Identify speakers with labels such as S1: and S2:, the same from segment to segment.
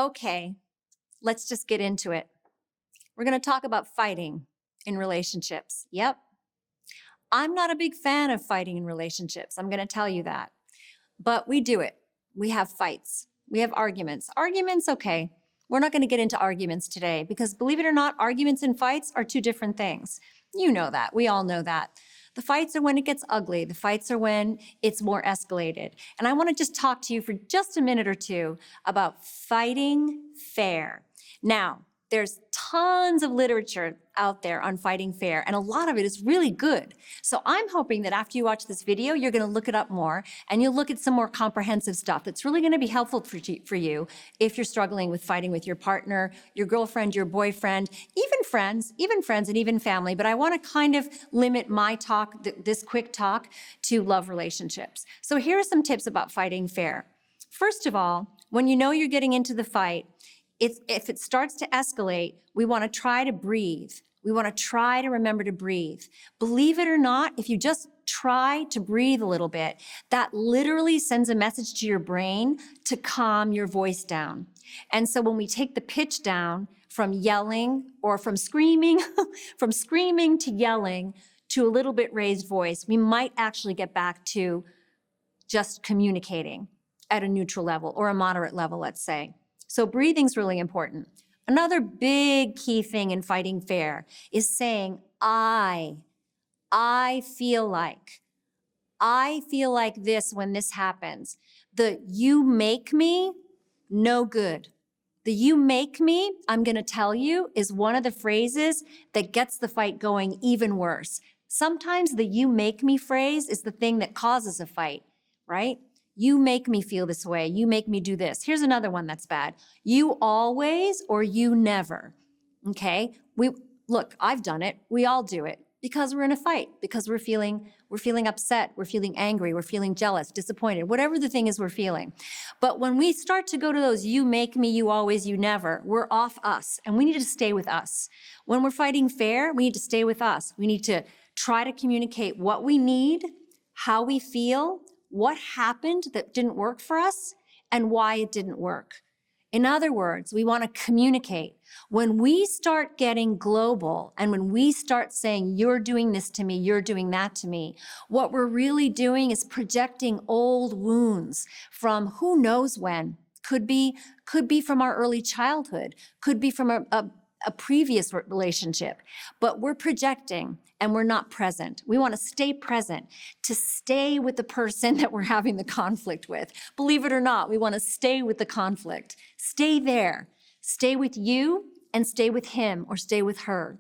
S1: Okay, let's just get into it. We're going to talk about fighting in relationships. Yep. I'm not a big fan of fighting in relationships. I'm going to tell you that. But we do it. We have fights. We have arguments. Arguments, okay. We're not going to get into arguments today because believe it or not, arguments and fights are two different things. You know that. We all know that. The fights are when it gets ugly. The fights are when it's more escalated. And I want to just talk to you for just a minute or two about fighting fair. Now, there's tons of literature out there on fighting fair, and a lot of it is really good. So I'm hoping that after you watch this video, you're going to look it up more, and you'll look at some more comprehensive stuff that's really going to be helpful for you if you're struggling with fighting with your partner, your girlfriend, your boyfriend, even friends, and even family. But I want to kind of limit my talk, this quick talk, to love relationships. So here are some tips about fighting fair. First of all, when you know you're getting into the fight, if it starts to escalate, we want to try to breathe. We want to try to remember to breathe. Believe it or not, if you just try to breathe a little bit, that literally sends a message to your brain to calm your voice down. And so when we take the pitch down from yelling or from screaming, from screaming to yelling to a little bit raised voice, we might actually get back to just communicating at a neutral level or a moderate level, let's say. So breathing's really important. Another big key thing in fighting fair is saying, I feel like this when this happens. The you make me, no good. The you make me, I'm gonna tell you, is one of the phrases that gets the fight going even worse. Sometimes the you make me phrase is the thing that causes a fight, right? You make me feel this way. You make me do this. Here's another one that's bad. You always or you never, okay? Look, I've done it. We all do it because we're in a fight, because we're feeling upset, we're feeling angry, we're feeling jealous, disappointed, whatever the thing is we're feeling. But when we start to go to those you make me, you always, you never, we're off us, and we need to stay with us. When we're fighting fair, we need to stay with us. We need to try to communicate what we need, how we feel, what happened that didn't work for us, and why it didn't work. In other words, we want to communicate. When we start getting global and when we start saying, you're doing this to me, you're doing that to me, what we're really doing is projecting old wounds from who knows when. Could be from our early childhood, could be from a previous relationship, but we're projecting and we're not present. We want to stay present, to stay with the person that we're having the conflict with. Believe it or not, we want to stay with the conflict. Stay there. Stay with you and stay with him or stay with her.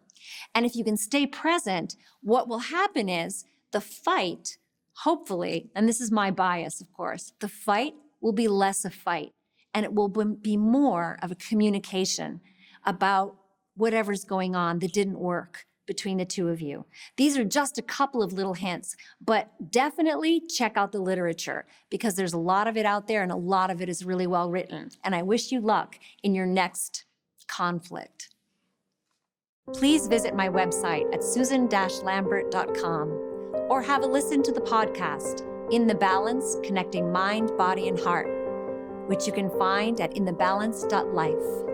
S1: And if you can stay present, what will happen is the fight, hopefully, and this is my bias, of course, the fight will be less a fight and it will be more of a communication about whatever's going on that didn't work between the two of you. These are just a couple of little hints, but definitely check out the literature because there's a lot of it out there and a lot of it is really well written. And I wish you luck in your next conflict. Please visit my website at susan-lambert.com or have a listen to the podcast, In the Balance, Connecting Mind, Body, and Heart, which you can find at inthebalance.life.